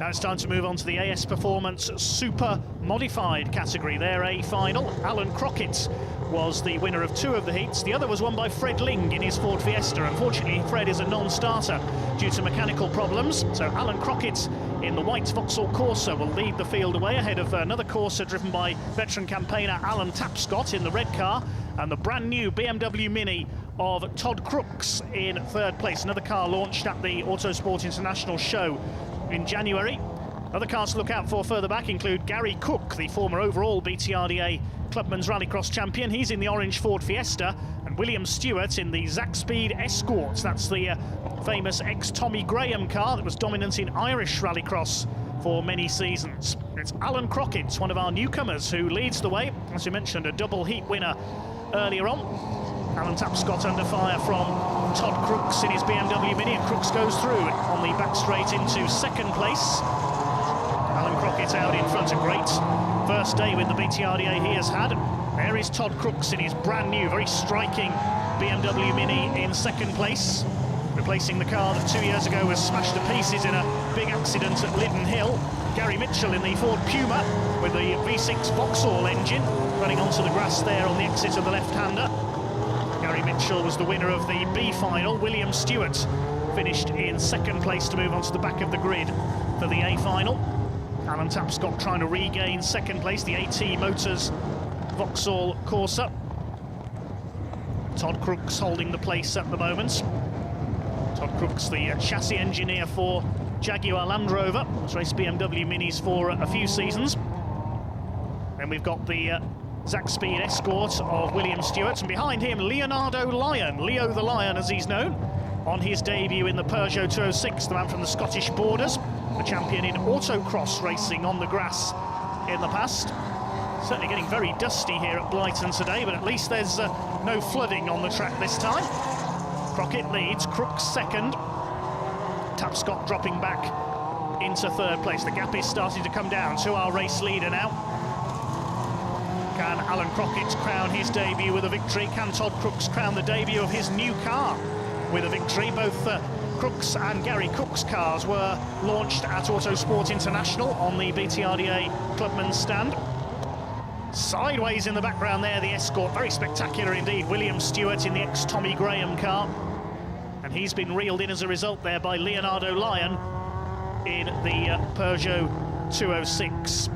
Now it's time to move on to the AS Performance Super Modified category. Their A final, Alan Crockett was the winner of 2 of the heats. The other was won by Fred Ling in his Ford Fiesta. Unfortunately, Fred is a non-starter due to mechanical problems. So Alan Crockett in the white Vauxhall Corsa will lead the field away ahead of another Corsa driven by veteran campaigner Alan Tapscott in the red car, and the brand new BMW Mini of Todd Crooks in 3rd place. Another car launched at the Autosport International show in January. Other cars to look out for further back include Gary Cook, the former overall Btrda Clubman's Rallycross champion. He's in the orange Ford Fiesta, and William Stewart in the Zack-Speed Escort. That's the famous ex-Tommy Graham car that was dominant in Irish Rallycross for many seasons. It's Alan Crockett, one of our newcomers, who leads the way. As we mentioned, a double heat winner earlier on. Alan Tapscott under fire from Todd Crooks in his BMW Mini, and Crooks goes through on the back straight into 2nd place. Alan Crockett out in front, a great first day with the Btrda he has had. There is Todd Crooks in his brand new, very striking BMW Mini in 2nd place, replacing the car that 2 years ago was smashed to pieces in a big accident at Liddon Hill. Gary Mitchell in the Ford Puma with the V6 Vauxhall engine running onto the grass there on the exit of the left-hander. Gary Mitchell was the winner of the B final. William Stewart finished in 2nd place to move on to the back of the grid for the A final. Alan Tapscott trying to regain 2nd place, the AT Motors Vauxhall Corsa. Todd Crooks holding the place at the moment. Todd Crooks, the chassis engineer for Jaguar Land Rover, has raced BMW Minis for a few seasons. Then we've got the Zack-Speed Escort of William Stewart, and behind him Leonardo Lyon, Leo the Lion as he's known, on his debut in the Peugeot 206, the man from the Scottish borders, the champion in autocross racing on the grass in the past. Certainly getting very dusty here at Blyton today, but at least there's no flooding on the track this time. Crockett leads, Crooks 2nd, Tapscott dropping back into 3rd place. The gap is starting to come down to our race leader now. Can Alan Crockett crown his debut with a victory? Can Todd Crooks crown the debut of his new car with a victory? Both Crooks and Gary Cook's cars were launched at Autosport International on the Btrda Clubman's stand. Sideways in the background there, the Escort, very spectacular indeed. William Stewart in the ex-Tommy Graham car, and he's been reeled in as a result there by Leonardo Lyon in the Peugeot 206.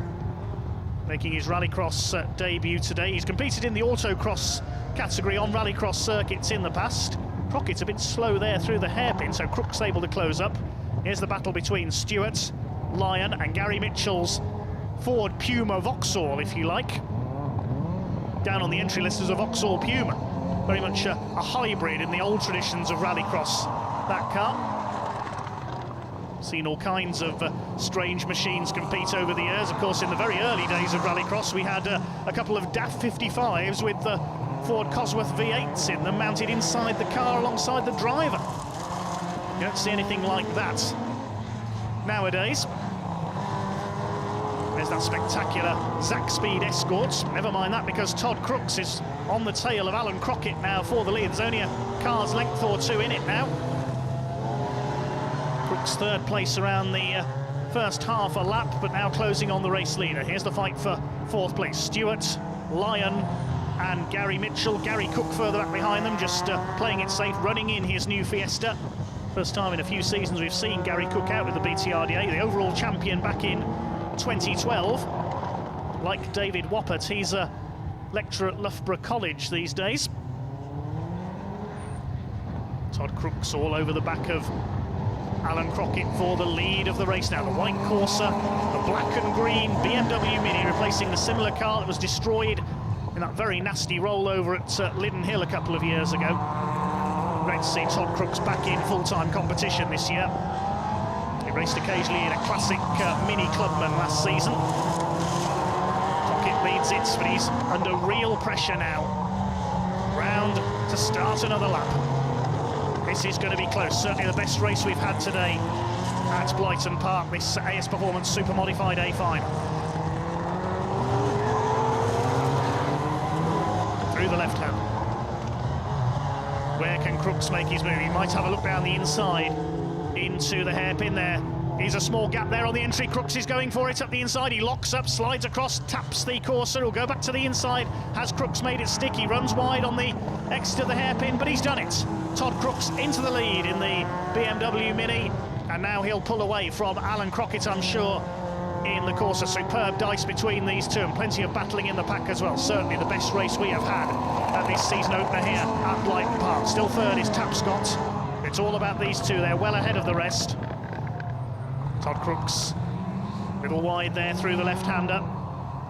Making his rallycross debut today. He's competed in the autocross category on rallycross circuits in the past. Crockett's a bit slow there through the hairpin, so Crooks able to close up. Here's the battle between Stewart, Lyon and Gary Mitchell's Ford Puma Vauxhall, if you like. Down on the entry list as a Vauxhall Puma. Very much a hybrid in the old traditions of rallycross, that car. Seen all kinds of strange machines compete over the years. Of course, in the very early days of rallycross, we had a couple of DAF 55s with the Ford Cosworth V8s in them, mounted inside the car alongside the driver. You don't see anything like that nowadays. There's that spectacular Zack-Speed Escort. Never mind that, because Todd Crooks is on the tail of Alan Crockett now for the lead. There's only a car's length or 2 in it now. Crooks 3rd place around the first half a lap, but now closing on the race leader. Here's the fight for 4th place. Stewart, Lyon and Gary Mitchell. Gary Cook further back behind them, just playing it safe, running in his new Fiesta. First time in a few seasons we've seen Gary Cook out with the Btrda, the overall champion back in 2012. Like David Woppert, he's a lecturer at Loughborough College these days. Todd Crooks all over the back of Alan Crockett for the lead of the race now. The white Corsa, the black and green BMW Mini, replacing the similar car that was destroyed in that very nasty rollover at Liddon Hill a couple of years ago. Great to see Todd Crooks back in full-time competition this year. He raced occasionally in a classic Mini Clubman last season. Crockett leads it, but he's under real pressure now. Round to start another lap. This is going to be close. Certainly the best race we've had today at Blyton Park, this AS Performance Super Modified A final. Through the left hand. Where can Crooks make his move? He might have a look down the inside into the hairpin there. Here's a small gap there on the entry. Crooks is going for it up the inside. He locks up, slides across, taps the courser. He'll go back to the inside. Has Crooks made it stick? He runs wide on the exit of the hairpin, but he's done it. Todd Crooks into the lead in the BMW Mini, and now he'll pull away from Alan Crockett, I'm sure, in the course. A superb dice between these two, and plenty of battling in the pack as well. Certainly the best race we have had at this season opener here at Blyton Park. Still third is Tapscott. It's all about these two. They're well ahead of the rest. Todd Crooks, a little wide there through the left-hander.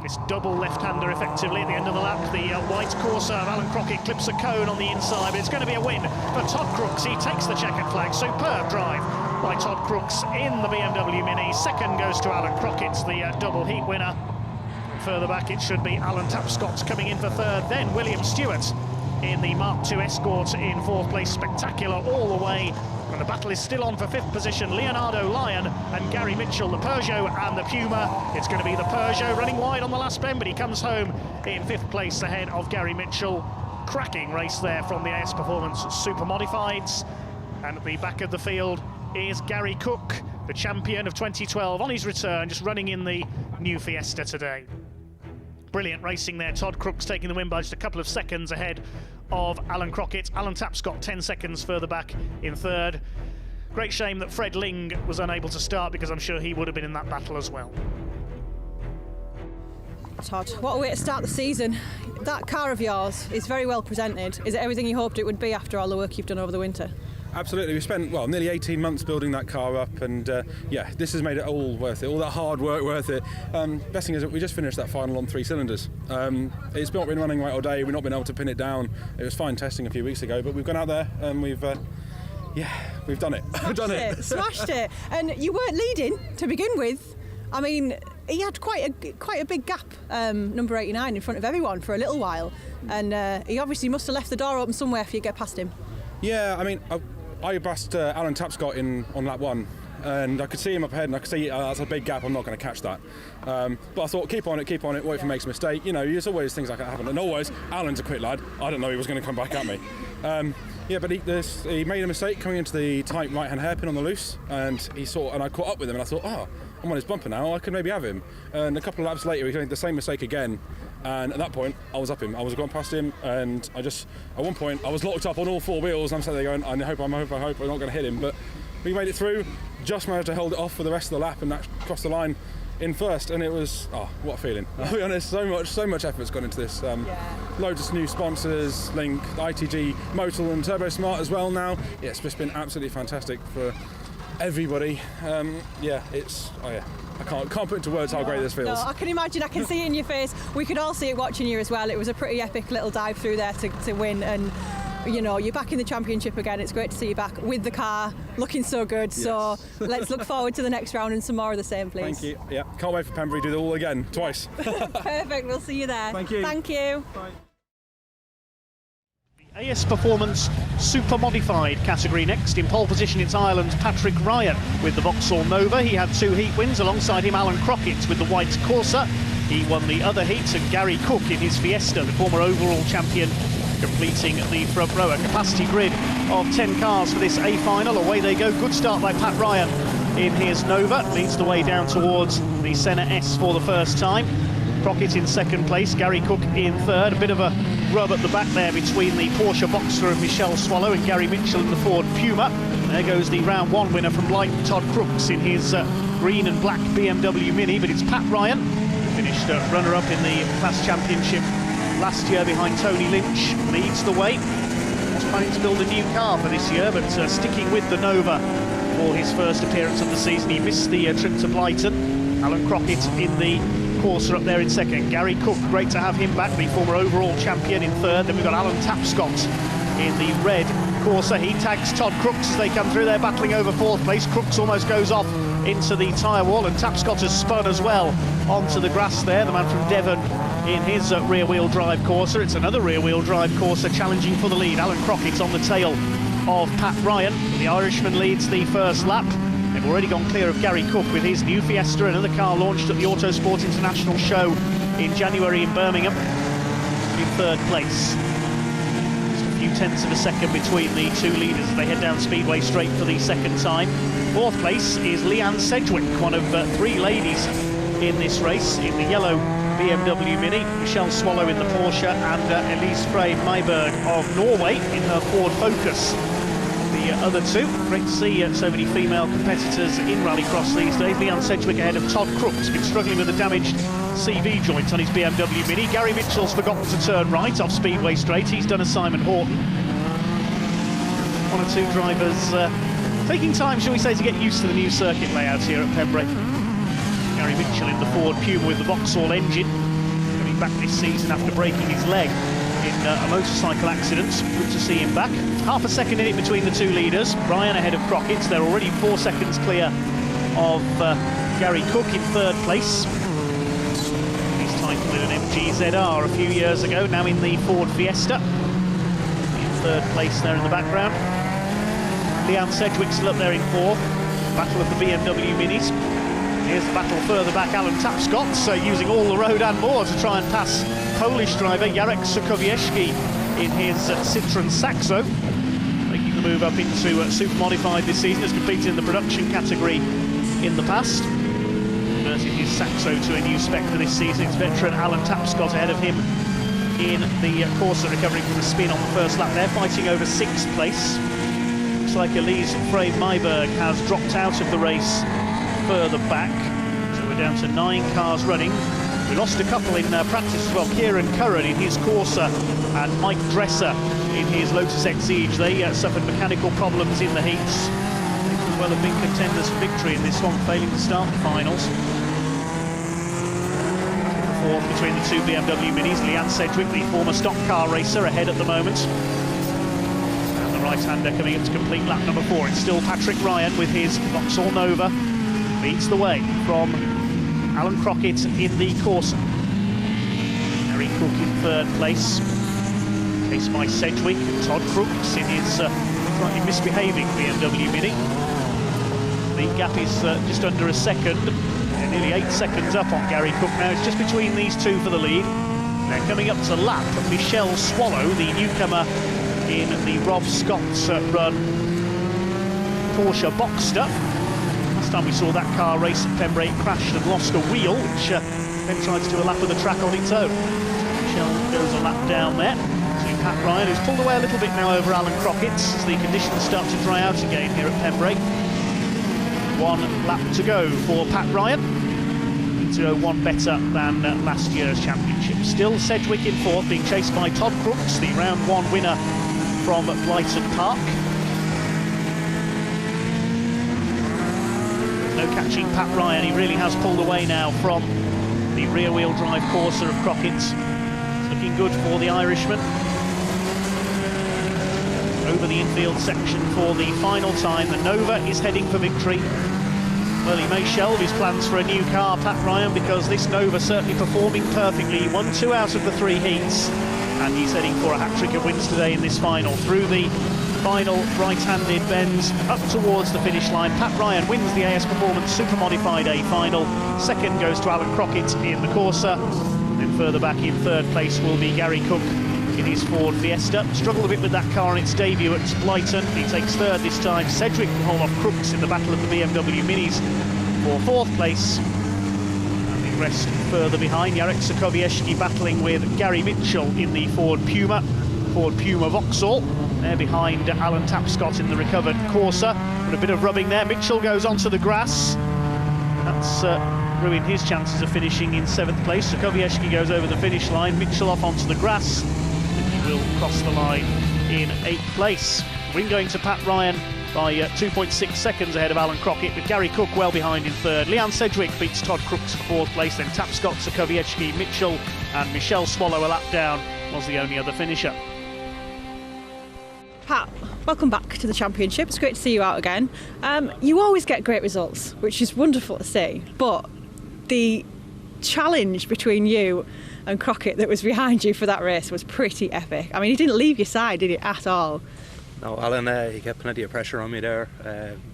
This double left-hander effectively at the end of the lap. The white Corsa of Alan Crockett clips a cone on the inside, but it's going to be a win for Todd Crooks. He takes the checkered flag. Superb drive by Todd Crooks in the BMW Mini. Second goes to Alan Crockett, the double heat winner. Further back it should be Alan Tapscott coming in for third, then William Stewart in the Mark II Escort in fourth place. Spectacular all the way. And the battle is still on for fifth position. Leonardo Lyon and Gary Mitchell, the Peugeot and the Puma. It's going to be the Peugeot running wide on the last bend, but he comes home in fifth place ahead of Gary Mitchell. Cracking race there from the AS Performance Super Modifieds. And at the back of the field is Gary Cook, the champion of 2012, on his return, just running in the new Fiesta today. Brilliant racing there. Todd Crooks taking the win by just a couple of seconds ahead of Alan Crockett. Alan Tapscott 10 seconds further back in third. Great shame that Fred Ling was unable to start, because I'm sure he would have been in that battle as well. Todd, what a way to start the season. That car of yours is very well presented. Is it everything you hoped it would be after all the work you've done over the winter? Absolutely. We spent, well, nearly 18 months building that car up, and yeah, this has made it all worth it, all that hard work worth it. Best thing is that we just finished that final on 3 cylinders. It's not been running right all day, we've not been able to pin it down. It was fine testing a few weeks ago, but we've gone out there and we've done it. We've done it. Smashed it. And you weren't leading to begin with. I mean, he had quite a big gap, number 89, in front of everyone for a little while, and he obviously must have left the door open somewhere for you to get past him. Yeah, I mean, I passed Alan Tapscott on lap 1, and I could see him up ahead, and I could see that's a big gap, I'm not going to catch that. But I thought, keep on it, wait if he makes a mistake. You know, there's always things like that happen, and always, Alan's a quick lad, I didn't know he was going to come back at me. Yeah, but he made a mistake coming into the tight right-hand hairpin on the loose, and I caught up with him, and I thought, oh, I'm on his bumper now, I could maybe have him. And a couple of laps later, he made the same mistake again. And at that point, I was up him. I was going past him, and at one point, I was locked up on all 4 wheels. And I'm sitting there going, I hope we're not going to hit him. But we made it through, just managed to hold it off for the rest of the lap, and that crossed the line in first. And it was, oh, what a feeling. I'll be honest, so much effort's gone into this. Loads of new sponsors, Link, ITG, Motul, and Turbo Smart as well now. Yeah, it's just been absolutely fantastic for everybody. I can't put into words how great this feels. No, I can imagine, I can see it in your face. We could all see it watching you as well. It was a pretty epic little dive through there to win, and you know, you're back in the championship again. It's great to see you back with the car, looking so good. Yes. So let's look forward to the next round and some more of the same, please. Thank you. Yeah, can't wait for Pembury to do it all again, twice. Perfect, we'll see you there. Thank you. Thank you. Bye. AS Performance Super Modified category next. In pole position it's Ireland's Patrick Ryan with the Vauxhall Nova. He had 2 heat wins. Alongside him Alan Crockett with the white Corsa. He won the other heat, and Gary Cook in his Fiesta, the former overall champion, completing the front row. A capacity grid of 10 cars for this A final. Away they go. Good start by Pat Ryan in his Nova. Leads the way down towards the Senna S for the first time. Crockett in second place, Gary Cook in third. A bit of a rub at the back there between the Porsche Boxer of Michelle Swallow and Gary Mitchell in the Ford Puma. There goes the round 1 winner from Blyton, Todd Crooks, in his green and black BMW Mini. But it's Pat Ryan, who finished runner-up in the Class Championship last year behind Tony Lynch, leads the way. He's planning to build a new car for this year, but sticking with the Nova for his first appearance of the season. He missed the trip to Blyton. Alan Crockett in the Corsa up there in second. Gary Cook, great to have him back, the former overall champion, in third. Then we've got Alan Tapscott in the red Corsa. He tags Todd Crooks as they come through. They're battling over fourth place. Crooks almost goes off into the tyre wall, and Tapscott has spun as well onto the grass there. The man from Devon in his rear-wheel drive Corsa. It's another rear-wheel drive Corsa challenging for the lead. Alan Crockett on the tail of Pat Ryan. The Irishman leads the first lap. They've already gone clear of Gary Cook with his new Fiesta, another car launched at the Autosport International Show in January in Birmingham, in third place. A few tenths of a second between the two leaders as they head down Speedway Straight for the second time. Fourth place is Leanne Sedgwick, one of three ladies in this race, in the yellow BMW Mini. Michelle Swallow in the Porsche, and Elise Frey Myberg of Norway in her Ford Focus. The other two, great to see so many female competitors in rallycross these days. Leanne Sedgwick ahead of Todd Crooks, been struggling with a damaged CV joint on his BMW Mini. Gary Mitchell's forgotten to turn right off Speedway Straight. He's done a Simon Horton. One or two drivers taking time, shall we say, to get used to the new circuit layout here at Pembrey. Gary Mitchell in the Ford Puma with the Vauxhall engine, coming back this season after breaking his leg in a motorcycle accident. Good to see him back. Half a second in it between the two leaders. Ryan ahead of Crockett. They're already 4 seconds clear of Gary Cook in third place. He's titled with an MG ZR a few years ago, now in the Ford Fiesta. In third place there in the background. Leanne Sedgwick still up there in fourth. Battle of the BMW Minis. Here's the battle further back. Alan Tapscott using all the road and more to try and pass Polish driver Jarek Sokowiecki in his Citroën Saxo. Making the move up into super modified this season. Has competed in the production category in the past. Converted his Saxo to a new spec for this season. It's veteran Alan Tapscott ahead of him in the Corsa, recovering from the spin on the first lap there, fighting over 6th place. Looks like Elise Frey Myberg has dropped out of the race further back, so we're down to 9 cars running. We lost a couple in practice as well. Kieran Curran in his Corsa and Mike Dresser in his Lotus Exige. They suffered mechanical problems in the heats. They could well have been contenders for victory in this one, failing to start the finals. Fourth between the two BMW Minis. Leanne Sedgwick, the former stock car racer, ahead at the moment. And the right-hander coming up to complete lap number 4. It's still Patrick Ryan with his Vauxhall Nova. Leads the way from Alan Crockett in the Corsa. Harry Cook in third place. Chased by Sedgwick and Todd Crooks in his slightly misbehaving BMW Mini. The gap is just under a second. They're nearly 8 seconds up on Gary Cook now. It's just between these two for the lead. They're coming up to lap Michelle Swallow, the newcomer in the Rob Scott's run Porsche Boxster. Time we saw that car race at Pembrey, crashed and lost a wheel, which then tried to do a lap of the track on its own. Michelle goes a lap down there to Pat Ryan, who's pulled away a little bit now over Alan Crockett as the conditions start to dry out again here at Pembrey. 1 lap to go for Pat Ryan. Need to go 1 better than last year's championship. Still Sedgwick in fourth, being chased by Todd Crooks, the round 1 winner from Blyton Park. No catching Pat Ryan. He really has pulled away now from the rear-wheel drive Corsa of Crockett's. It's looking good for the Irishman. Over the infield section for the final time. The Nova is heading for victory. Well, he may shelve his plans for a new car, Pat Ryan, because this Nova certainly performing perfectly. He won 2 out of the 3 heats, and he's heading for a hat-trick of wins today in this final. Through the final right-handed bends up towards the finish line. Pat Ryan wins the AS Performance Super Modified A final. Second goes to Alan Crockett in the Corsa. Then further back in third place will be Gary Cook in his Ford Fiesta. Struggled a bit with that car in its debut at Blyton. He takes third this time. Sedgwick can hold off Crooks in the battle of the BMW Minis for fourth place. And the rest further behind. Jarek Sokowiecki battling with Gary Mitchell in the Ford Puma Vauxhall. They're behind Alan Tapscott in the recovered Corsa. But a bit of rubbing there. Mitchell goes onto the grass. That's ruined his chances of finishing in 7th place. Sokowiecki goes over the finish line. Mitchell off onto the grass. And he will cross the line in 8th place. Win going to Pat Ryan by 2.6 seconds ahead of Alan Crockett, with Gary Cook well behind in third. Leanne Sedgwick beats Todd Crooks for 4th place. Then Tapscott, Sokowiecki, Mitchell and Michelle Swallow a lap down was the only other finisher. Pat, welcome back to the championship. It's great to see you out again. You always get great results, which is wonderful to see, but the challenge between you and Crockett that was behind you for that race was pretty epic. I mean, he didn't leave your side, did he, at all? No, Alan, he kept plenty of pressure on me there.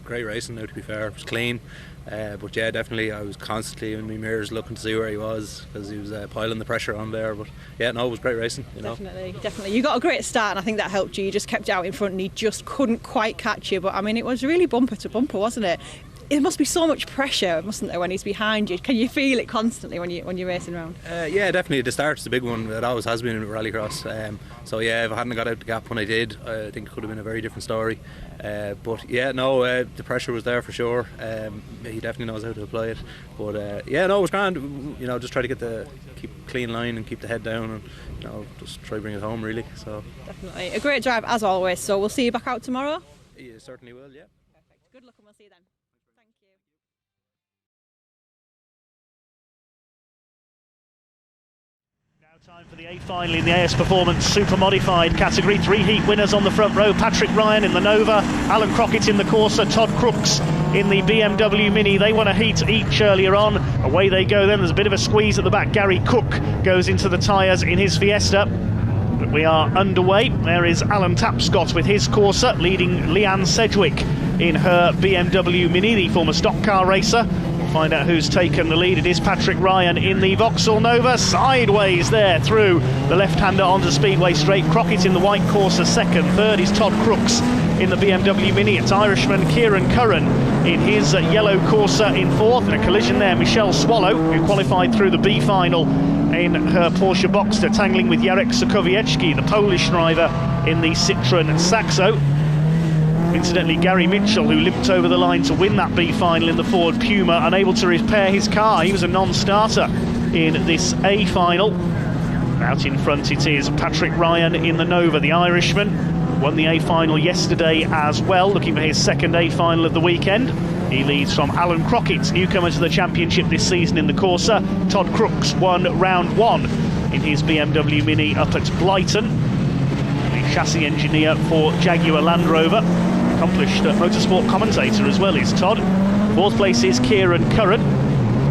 Great racing now, to be fair. It was clean. But yeah, definitely I was constantly in my mirrors looking to see where he was, because he was piling the pressure on there. But yeah, no, it was great racing, you know. Definitely. You got a great start, and I think that helped you. You just kept out in front and he just couldn't quite catch you. But I mean, it was really bumper to bumper, wasn't it? It must be so much pressure, mustn't there, when he's behind you? Can you feel it constantly when you're racing around? Yeah, definitely. The start's the big one. It always has been in rallycross. So yeah, if I hadn't got out the gap when I did, I think it could have been a very different story. But yeah, no, the pressure was there for sure. He definitely knows how to apply it. But yeah, no, it was grand. You know, just try to keep a clean line and keep the head down, and you know, just try to bring it home really. So definitely a great drive as always. So we'll see you back out tomorrow. You certainly will. Yeah. Perfect. Good luck, and we'll see you then. Thank you. Now time for the A final in the AS Performance Super Modified category. 3 heat winners on the front row. Patrick Ryan in the Nova, Alan Crockett in the Corsa, Todd Crooks in the BMW Mini. They won a heat each earlier on. Away they go then. There's a bit of a squeeze at the back. Gary Cook goes into the tyres in his Fiesta. But we are underway. There is Alan Tapscott with his Corsa, leading Leanne Sedgwick in her BMW Mini, the former stock car racer. We'll find out who's taken the lead. It is Patrick Ryan in the Vauxhall Nova, sideways there through the left-hander onto Speedway Straight. Crockett in the white Corsa second. Third is Todd Crooks in the BMW Mini. It's Irishman Kieran Curran in his yellow Corsa in fourth. And a collision there, Michelle Swallow, who qualified through the B final in her Porsche Boxster, tangling with Jarek Sokowiecki, the Polish driver in the Citroën Saxo. Incidentally, Gary Mitchell, who limped over the line to win that B final in the Ford Puma, unable to repair his car. He was a non-starter in this A final. Out in front it is Patrick Ryan in the Nova, the Irishman. Won the A final yesterday as well, looking for his second A final of the weekend. He leads from Alan Crockett, newcomer to the championship this season in the Corsa. Todd Crooks won round one in his BMW Mini up at Blyton. The chassis engineer for Jaguar Land Rover. Accomplished motorsport commentator as well is Todd. Fourth place is Kieran Curran.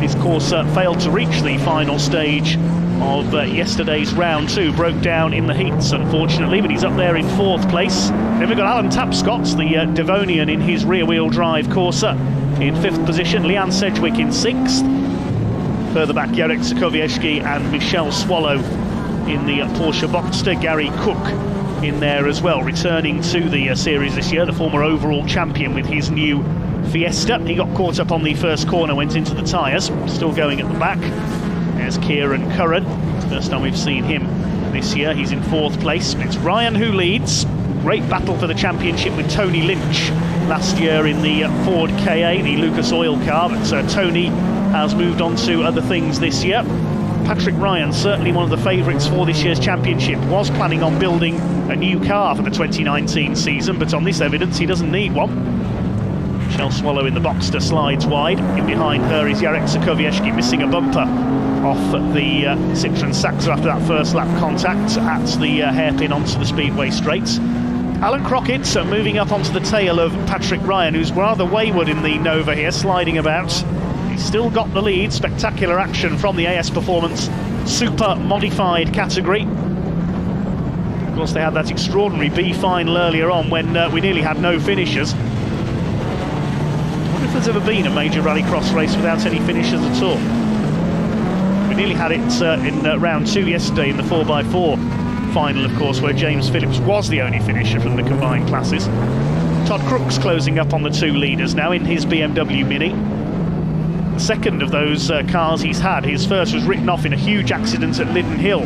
His Corsa failed to reach the final stage of yesterday's round two, broke down in the heats unfortunately, but he's up there in fourth place. Then we've got Alan Tapscott, the Devonian, in his rear-wheel drive Corsa in fifth position. Leanne Sedgwick in sixth. Further back, Jarek Sokowiecki and Michelle Swallow in the Porsche Boxster. Gary Cook in there as well, returning to the series this year, the former overall champion with his new Fiesta. He got caught up on the first corner, went into the tyres, still going at the back. There's Kieran Curran, first time we've seen him this year. He's in fourth place. It's Ryan who leads. Great battle for the championship with Tony Lynch last year in the Ford KA, the Lucas Oil car, but Tony has moved on to other things this year. Patrick Ryan, certainly one of the favourites for this year's championship, was planning on building a new car for the 2019 season, but on this evidence he doesn't need one. Michelle Swallow in the Boxster slides wide. In behind her is Jarek Sokowiecki, missing a bumper off the Citroën Saxo after that first lap contact at the hairpin onto the Speedway straights. Alan Crockett moving up onto the tail of Patrick Ryan, who's rather wayward in the Nova here, sliding about. He's still got the lead. Spectacular action from the AS Performance Super Modified category. Of course, they had that extraordinary B final earlier on when we nearly had no finishers. I wonder if there's ever been a major rallycross race without any finishers at all. We nearly had it in round two yesterday in the 4x4 final, of course, where James Phillips was the only finisher from the combined classes. Todd Crooks closing up on the two leaders now in his BMW Mini. The second of those cars he's had. His first was written off in a huge accident at Liddon Hill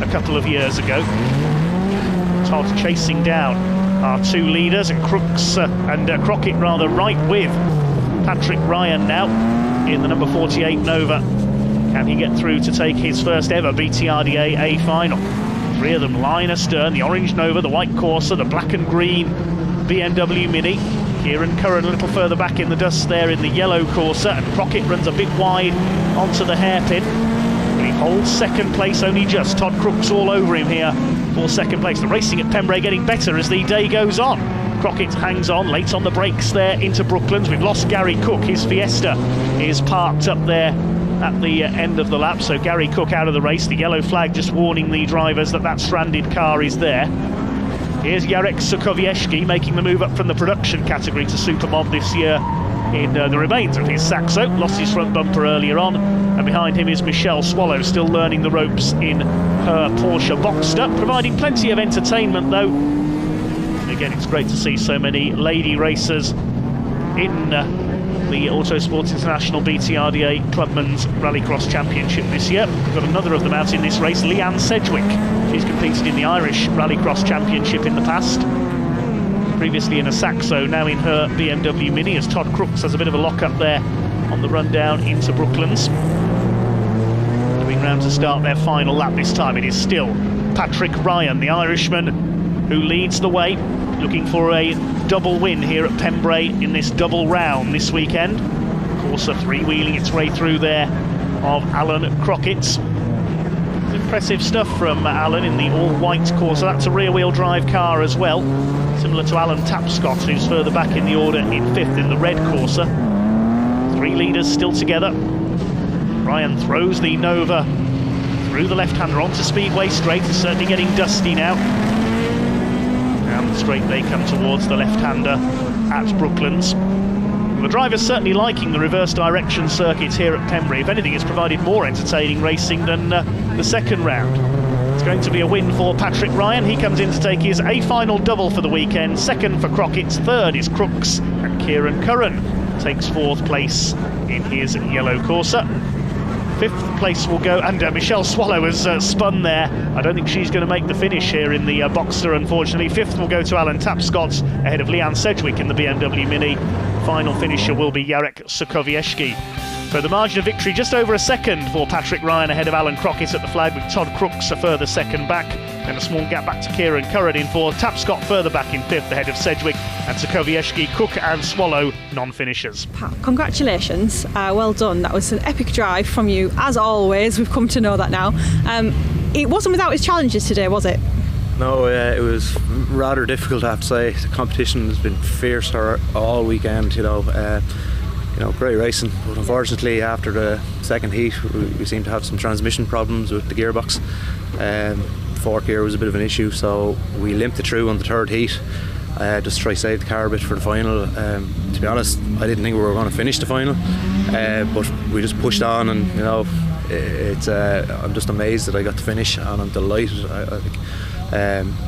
a couple of years ago. Todd chasing down our two leaders, and Crooks and Crockett rather right with Patrick Ryan now in the number 48 Nova. Can he get through to take his first ever Btrda A final? Three of them line astern, the orange Nova, the white Corsa, the black and green BMW Mini. Kieran Curran a little further back in the dust there in the yellow Corsa, and Crockett runs a bit wide onto the hairpin. But he holds second place only just. Todd Crooks all over him here for second place. The racing at Pembrey getting better as the day goes on. Crockett hangs on, late on the brakes there into Brooklands. We've lost Gary Cook. His Fiesta is parked up there at the end of the lap, so Gary Cook out of the race. The yellow flag just warning the drivers that that stranded car is there. Here's Jarek Sukowiecki making the move up from the production category to Supermod this year in the remains of his Saxo. Lost his front bumper earlier on, and behind him is Michelle Swallow, still learning the ropes in her Porsche Boxster, providing plenty of entertainment though. And again, it's great to see so many lady racers in the Autosports International Btrda Clubman's Rallycross Championship this year. We've got another of them out in this race, Leanne Sedgwick. She's competed in the Irish Rallycross Championship in the past, previously in a Saxo, now in her BMW Mini, as Todd Crooks has a bit of a lock-up there on the run down into Brooklands. Coming round to start their final lap this time, it is still Patrick Ryan, the Irishman, who leads the way, looking for a double win here at Pembrey in this double round this weekend. Corsa three-wheeling its way through there of Alan Crockett's. Impressive stuff from Alan in the all-white Corsa. That's a rear-wheel drive car as well, similar to Alan Tapscott, who's further back in the order in fifth in the red Corsa. Three leaders still together. Ryan throws the Nova through the left-hander onto Speedway Straight. It's certainly getting dusty now. Down the straight they come towards the left-hander at Brooklands. The driver's certainly liking the reverse direction circuit here at Pembrey. If anything, it's provided more entertaining racing than the second round. It's going to be a win for Patrick Ryan. He comes in to take his final double for the weekend. Second for Crockett, third is Crooks, and Kieran Curran takes fourth place in his yellow Corsa. Fifth place will go, and Michelle Swallow has spun there. I don't think she's going to make the finish here in the Boxster, unfortunately. Fifth will go to Alan Tapscott, ahead of Leanne Sedgwick in the BMW Mini. Final finisher will be Jarek Sukowiecki. So the margin of victory just over a second for Patrick Ryan ahead of Alan Crockett at the flag, with Todd Crooks a further second back, and a small gap back to Kieran Curran in fourth. Tapscott further back in fifth ahead of Sedgwick, and Sukowiecki, Cook and Swallow non-finishers. Pat, congratulations, well done. That was an epic drive from you, as always. We've come to know that now. It wasn't without its challenges today, was it? No, it was rather difficult, I have to say. The competition has been fierce all weekend, you know, great racing. But unfortunately, after the second heat, we seemed to have some transmission problems with the gearbox. Fourth gear was a bit of an issue, so we limped it through on the third heat. Just try to save the car a bit for the final. To be honest, I didn't think we were going to finish the final, but we just pushed on, and you know, I'm just amazed that I got to finish, and I'm delighted. I think.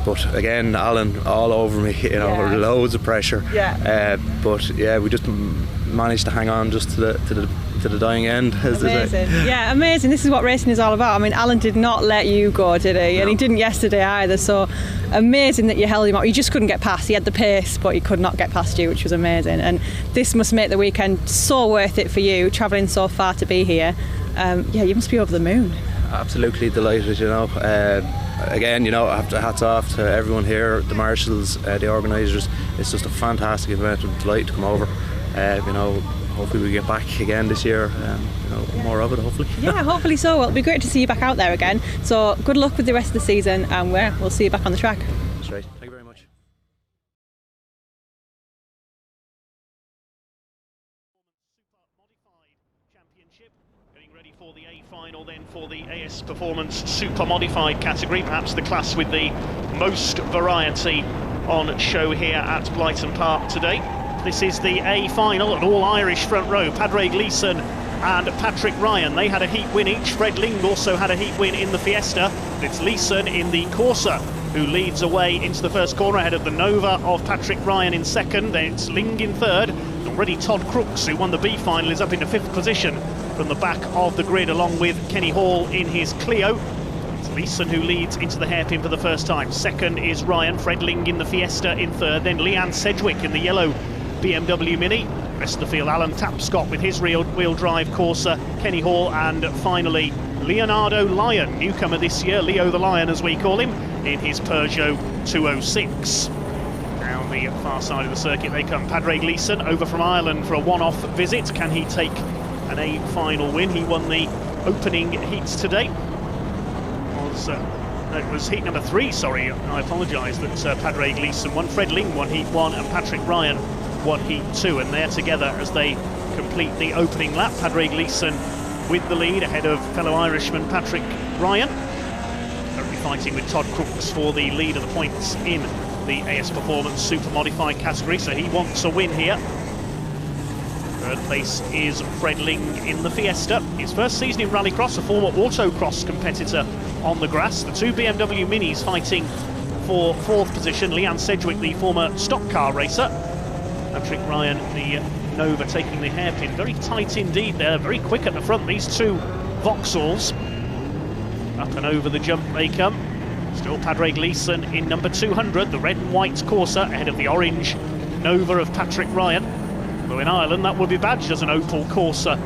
But again, Alan all over me, you know, loads of pressure. But yeah, we just managed to hang on just to the dying end, as they say. Yeah, amazing. This is what racing is all about. I mean, Alan did not let you go, did he? No. And he didn't yesterday either. So amazing that you held him up. You just couldn't get past. He had the pace, but he could not get past you, which was amazing. And this must make the weekend so worth it for you, travelling so far to be here. Yeah, you must be over the moon. Absolutely delighted, you know. Again, you know, hats off to everyone here, the marshals, the organisers. It's just a fantastic event. I'm delighted to come over. You know, hopefully we get back again this year. You know, more of it, hopefully. Yeah, hopefully so. Well, it'll be great to see you back out there again. So good luck with the rest of the season, and we'll see you back on the track. That's right. Thank you very much. Getting ready for the A final then for the AS Performance Super Modified category, perhaps the class with the most variety on show here at Blyton Park today. This is the A final, an all-Irish front row. Padraig Leeson and Patrick Ryan, they had a heat win each. Fred Ling also had a heat win in the Fiesta. It's Leeson in the Corsa who leads away into the first corner ahead of the Nova of Patrick Ryan in second. Then it's Ling in third. Already Todd Crooks, who won the B final, is up into fifth position from the back of the grid, along with Kenny Hall in his Clio. It's Leeson who leads into the hairpin for the first time. Second is Ryan. Fred Ling in the Fiesta in third. Then Leanne Sedgwick in the yellow BMW Mini. Rest of the field, Alan Tapscott with his rear-wheel drive Corsa, Kenny Hall, and finally Leonardo Lyon, newcomer this year, Leo the Lion as we call him, in his Peugeot 206. Down the far side of the circuit they come. Padraig Leeson over from Ireland for a one-off visit. Can he take an A final win? He won the opening heats today. It was heat number 3, sorry, I apologise, that Padraig Leeson won. Fred Ling won heat 1 and Patrick Ryan won heat 2, and they're together as they complete the opening lap. Padraig Leeson with the lead ahead of fellow Irishman Patrick Ryan. Currently fighting with Todd Crooks for the lead of the points in the AS Performance Super Modified category, so he wants a win here. Third place is Fred Ling in the Fiesta. His first season in rallycross, a former autocross competitor on the grass. The two BMW Minis fighting for fourth position. Leanne Sedgwick, the former stock car racer. Patrick Ryan, the Nova, taking the hairpin. Very tight indeed there, very quick at the front, these two Vauxhalls. Up and over the jump they come. Still Padraig Leeson in number 200, the red and white Corsa ahead of the orange Nova of Patrick Ryan. Though in Ireland that would be badged as an Opel Corsa,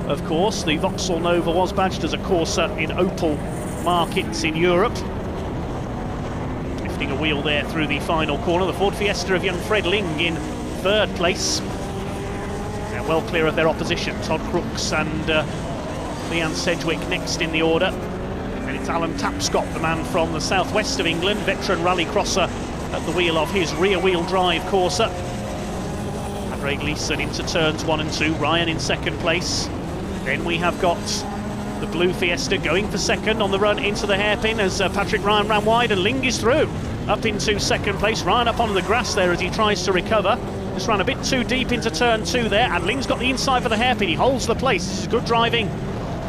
of course. The Vauxhall Nova was badged as a Corsa in Opel markets in Europe. Lifting a wheel there through the final corner. The Ford Fiesta of young Fred Ling in third place. They're well clear of their opposition. Todd Crooks and Leanne Sedgwick next in the order. And it's Alan Tapscott, the man from the southwest of England, veteran rallycrosser, at the wheel of his rear-wheel drive Corsa. Padraig Leeson into turns 1 and 2, Ryan in second place. Then we have got the blue Fiesta going for second on the run into the hairpin as Patrick Ryan ran wide, and Ling is through. Up into second place, Ryan up onto the grass there as he tries to recover. Just ran a bit too deep into turn 2 there, and Ling's got the inside for the hairpin. He holds the place. This is good driving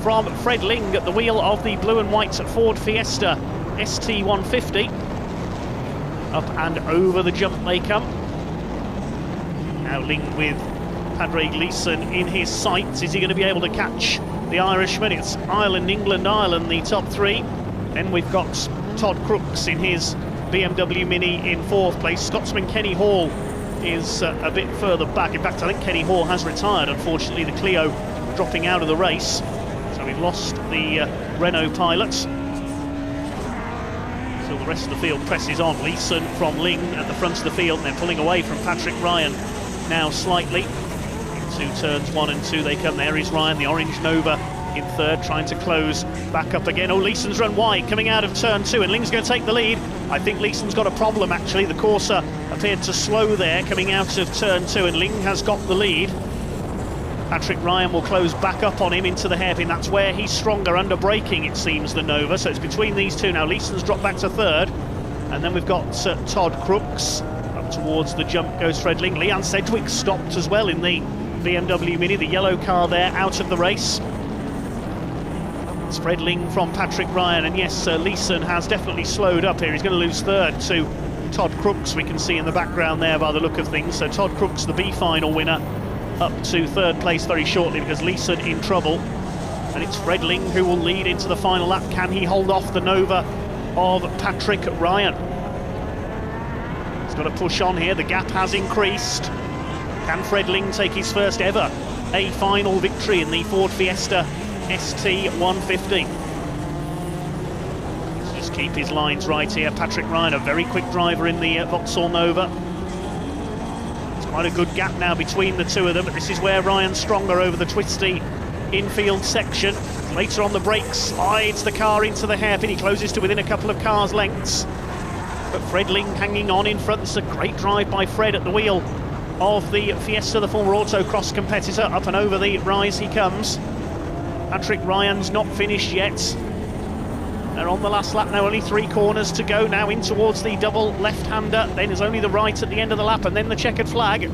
from Fred Ling at the wheel of the blue and white Ford Fiesta ST150. Up and over the jump they come. Now Ling with Padraig Leeson in his sights. Is he going to be able to catch the Irishman? It's Ireland, England, Ireland, the top three. Then we've got Todd Crooks in his BMW Mini in fourth place. Scotsman Kenny Hall is a bit further back. In fact, I think Kenny Hall has retired, unfortunately, the Clio dropping out of the race. So we've lost the Renault pilots. So the rest of the field presses on. Leeson from Ling at the front of the field, and they're pulling away from Patrick Ryan now slightly. Into turns 1 and 2 they come. There is Ryan, the orange Nova, in third, trying to close back up again. Oh, Leeson's run wide coming out of turn 2, and Ling's going to take the lead. I think Leeson's got a problem, actually. The Corsa appeared to slow there coming out of turn 2, and Ling has got the lead. Patrick Ryan will close back up on him into the hairpin. That's where he's stronger under braking, it seems, the Nova. So it's between these two now. Leeson's dropped back to third, and then we've got Todd Crooks. Up towards the jump goes Fred Ling. Leanne Sedgwick stopped as well in the BMW Mini, the yellow car there, out of the race. It's Fred Ling from Patrick Ryan, and yes, Leeson has definitely slowed up here. He's going to lose third to Todd Crooks, we can see in the background there by the look of things. So Todd Crooks, the B final winner, up to third place very shortly because Leeson in trouble. And it's Fred Ling who will lead into the final lap. Can he hold off the Nova of Patrick Ryan? He's got to push on here. The gap has increased. Can Fred Ling take his first ever A final victory in the Ford Fiesta ST150? Let's just keep his lines right here. Patrick Ryan, a very quick driver in the Vauxhall Nova. It's quite a good gap now between the two of them, but this is where Ryan's stronger over the twisty infield section. Later on the brakes, slides the car into the hairpin. He closes to within a couple of cars' lengths. But Fred Ling hanging on in front. It's a great drive by Fred at the wheel of the Fiesta, the former autocross competitor. Up and over the rise he comes. Patrick Ryan's not finished yet. They're on the last lap now, only 3 corners to go now in towards the double left-hander. Then there's only the right at the end of the lap, and then the checkered flag.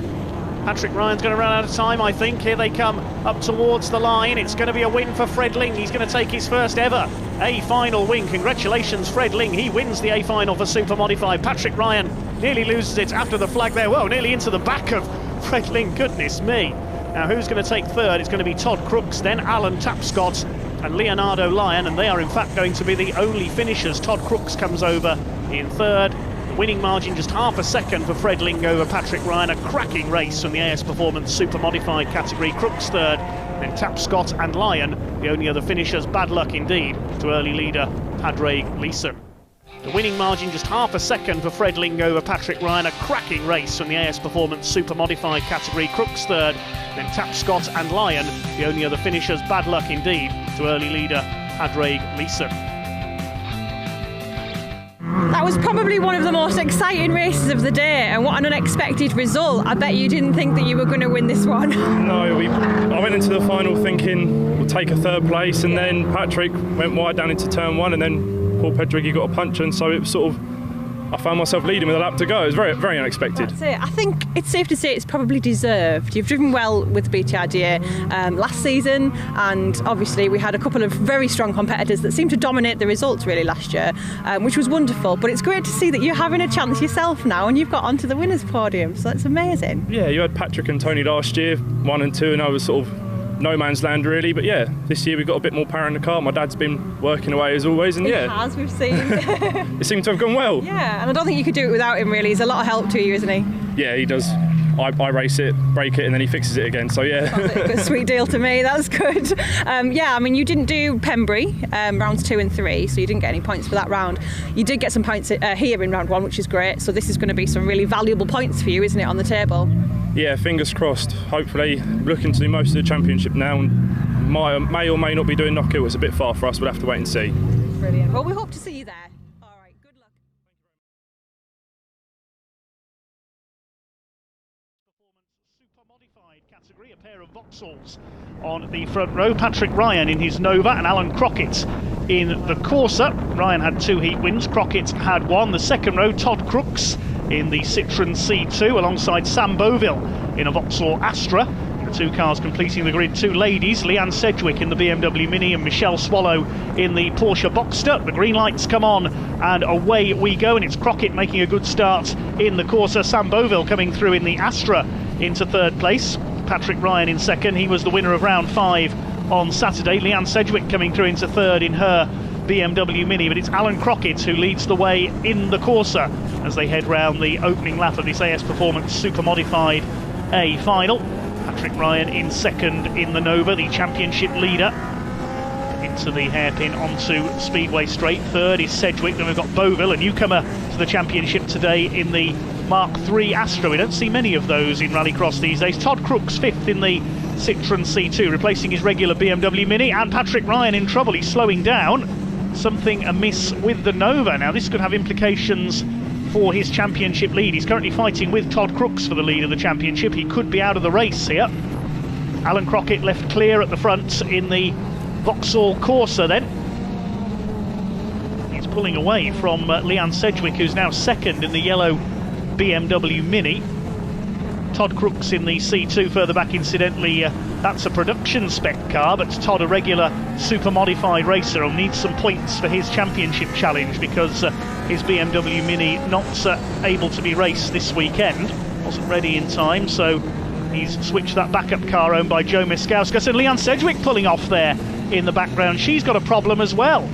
Patrick Ryan's going to run out of time, I think. Here they come up towards the line. It's going to be a win for Fred Ling. He's going to take his first ever A final win. Congratulations, Fred Ling. He wins the A final for Super Modified. Patrick Ryan nearly loses it after the flag there. Whoa, nearly into the back of Fred Ling. Goodness me. Now, who's going to take third? It's going to be Todd Crooks, then Alan Tapscott and Leonardo Lyon, and they are in fact going to be the only finishers. Todd Crooks comes over in third. The winning margin just half a second for Fred Ling over Patrick Ryan. A cracking race from the AS Performance Super Modified category. Crooks third, then Tapscott and Lyon, the only other finishers. Bad luck indeed to early leader Padraig Leeson. The winning margin just half a second for Fred Ling over Patrick Ryan. A cracking race from the AS Performance Super Modified category. Crooks third, then Tapscott and Lyon, the only other finishers. Bad luck indeed to early leader Padraig Leeson. That was probably one of the most exciting races of the day, and what an unexpected result. I bet you didn't think that you were going to win this one. No, I went into the final thinking we'll take a third place, and then Patrick went wide down into turn 1, and then Paul Pedrighi got a punch, and so it was sort of I found myself leading with a lap to go. It was very, very unexpected. That's it. I think it's safe to say it's probably deserved. You've driven well with Btrda last season, and obviously we had a couple of very strong competitors that seemed to dominate the results really last year, which was wonderful. But it's great to see that you're having a chance yourself now, and you've got onto the winners' podium, so that's amazing. Yeah, you had Patrick and Tony last year, 1 and 2, and I was sort of no man's land really, but yeah, this year we've got a bit more power in the car. My dad's been working away as always, and yeah, It has, we've seen. it seemed to have gone well. Yeah, and I don't think you could do it without him really. He's a lot of help to you, isn't he? Yeah, he does. I race it, break it, and then he fixes it again, so yeah. A sweet deal to me, that's good. Yeah, I mean, you didn't do Pembury rounds 2 and 3, so you didn't get any points for that round. You did get some points here in round 1, which is great, so this is going to be some really valuable points for you, isn't it, on the table? Yeah, fingers crossed. Hopefully, looking to do most of the championship now, and may or may not be doing Knockhill. It's a bit far for us, we'll have to wait and see. Brilliant. Well, we hope to see you there. All right, good luck. Super modified category, a pair of Vauxhalls on the front row. Patrick Ryan in his Nova and Alan Crockett in the Corsa. Ryan had 2 heat wins, Crockett had 1. The second row, Todd Crooks in the Citroen C2 alongside Sam Boville in a Vauxhall Astra. The 2 cars completing the grid, 2 ladies, Leanne Sedgwick in the BMW Mini and Michelle Swallow in the Porsche Boxster. The green lights come on and away we go, and it's Crockett making a good start in the Corsa. Sam Boville coming through in the Astra into 3rd place. Patrick Ryan in 2nd, he was the winner of round 5 on Saturday. Leanne Sedgwick coming through into 3rd in her BMW Mini, but it's Alan Crockett who leads the way in the Corsa as they head round the opening lap of this AS Performance Super Modified A final. Patrick Ryan in 2nd in the Nova, the championship leader, into the hairpin onto Speedway Straight. 3rd is Sedgwick. Then we've got Boville, a newcomer to the championship today in the Mark III Astra. We don't see many of those in rallycross these days. Todd Crooks 5th in the Citroen C2, replacing his regular BMW Mini, and Patrick Ryan in trouble. He's slowing down. Something amiss with the Nova. Now this could have implications for his championship lead. He's currently fighting with Todd Crooks for the lead of the championship. He could be out of the race here. Alan Crockett left clear at the front in the Vauxhall Corsa then. He's pulling away from Leanne Sedgwick, who's now 2nd in the yellow BMW Mini. Todd Crooks in the C2 further back, incidentally. That's a production spec car, but Todd, a regular super modified racer, will need some points for his championship challenge because his BMW Mini not able to be raced this weekend. Wasn't ready in time, so he's switched that backup car owned by Joe Miskauskas. And Leanne Sedgwick pulling off there in the background. She's got a problem as well.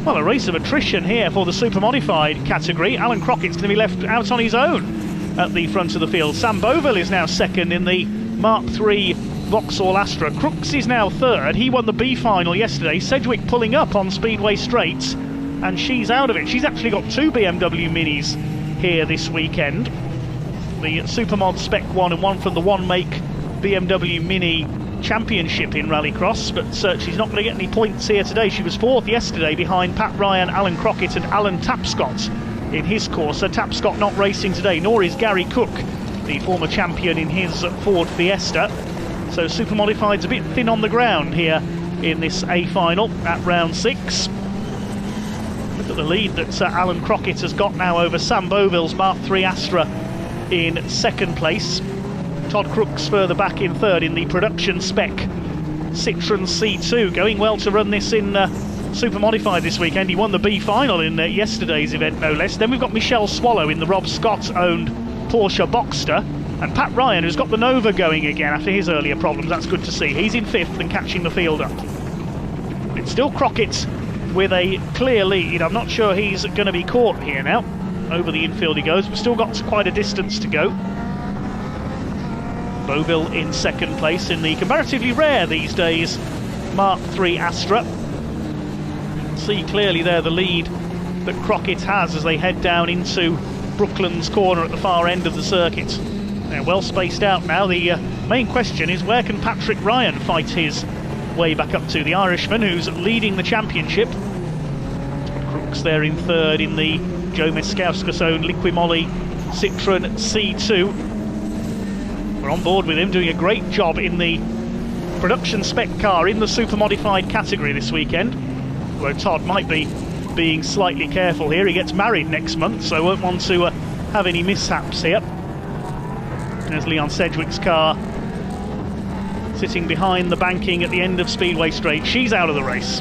Well, a race of attrition here for the super modified category. Alan Crockett's going to be left out on his own at the front of the field. Sam Boville is now 2nd in the Mark III Vauxhall Astra. Crooks is now 3rd. He won the B final yesterday. Sedgwick pulling up on Speedway Straight, and she's out of it. She's actually got 2 BMW Minis here this weekend. The Supermod Spec 1 and one from the One Make BMW Mini Championship in Rallycross, but she's not going to get any points here today. She was 4th yesterday behind Pat Ryan, Alan Crockett and Alan Tapscott in his Corsa. Tapscott not racing today, nor is Gary Cook, the former champion in his Ford Fiesta. So Super Modified's a bit thin on the ground here in this A final at round 6. Look at the lead that Alan Crockett has got now over Sam Boville's Mark III Astra in 2nd place. Todd Crooks further back in 3rd in the production spec Citroen C2. Going well to run this in Super Modified this weekend. He won the B final in yesterday's event, no less. Then we've got Michelle Swallow in the Rob Scott-owned Porsche Boxster. And Pat Ryan, who's got the Nova going again after his earlier problems. That's good to see. He's in 5th and catching the field up. It's still Crockett with a clear lead. I'm not sure he's going to be caught here now. Over the infield he goes. We've still got quite a distance to go. Boville in 2nd place in the comparatively rare these days Mark III Astra. See clearly there the lead that Crockett has as they head down into Brooklands Corner at the far end of the circuit. They're well spaced out now. The main question is, where can Patrick Ryan fight his way back up to? The Irishman who's leading the championship. Crooks there in 3rd in the Joe Miskauskas owned Liquimoly Citroen C2. We're on board with him, doing a great job in the production spec car in the super modified category this weekend, where Todd might be being slightly careful here. He gets married next month, so won't want to have any mishaps here. There's Leon Sedgwick's car sitting behind the banking at the end of Speedway Straight. She's out of the race.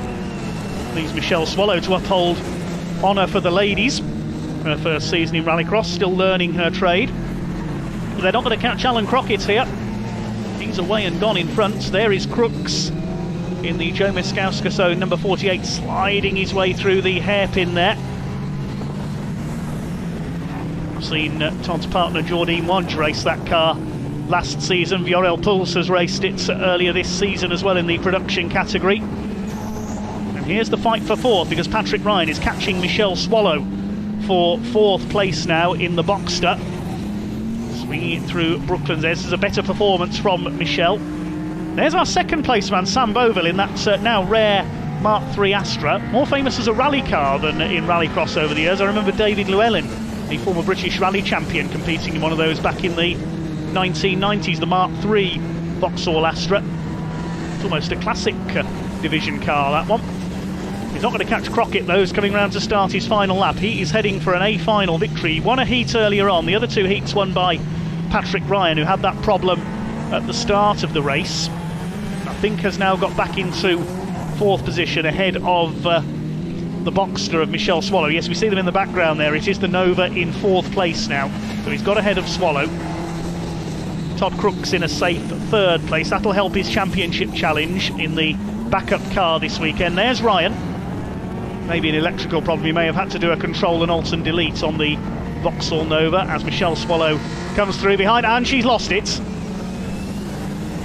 Leaves Michelle Swallow to uphold honour for the ladies. Her first season in rallycross, still learning her trade. But they're not going to catch Alan Crockett here. He's away and gone in front. There is Crooks in the Joe Meskowska zone, number 48, sliding his way through the hairpin there. I've seen Todd's partner Jordine Wadge race that car last season. Viorel Pouls has raced it earlier this season as well in the production category. And here's the fight for fourth, because Patrick Ryan is catching Michelle Swallow for fourth place now in the Btrda. Swinging it through Brooklands. This is a better performance from Michelle. There's our second place man, Sam Boville, in that now rare Mark III Astra. More famous as a rally car than in rallycross over the years. I remember David Llewellyn, the former British rally champion, competing in one of those back in the 1990s, the Mark III Vauxhall Astra. It's almost a classic division car, that one. He's not going to catch Crockett though, who's coming round to start his final lap. He is heading for an A final victory. He won a heat earlier on. The other two heats won by Patrick Ryan, who had that problem at the start of the race. I think has now got back into fourth position ahead of the Btrda of Michelle Swallow. Yes, we see them in the background there. It is the Nova in fourth place now. So he's got ahead of Swallow. Todd Crooks in a safe third place. That'll help his championship challenge in the backup car this weekend. There's Ryan. Maybe an electrical problem. He may have had to do a control and alt and delete on the Vauxhall Nova as Michelle Swallow comes through behind, and she's lost it.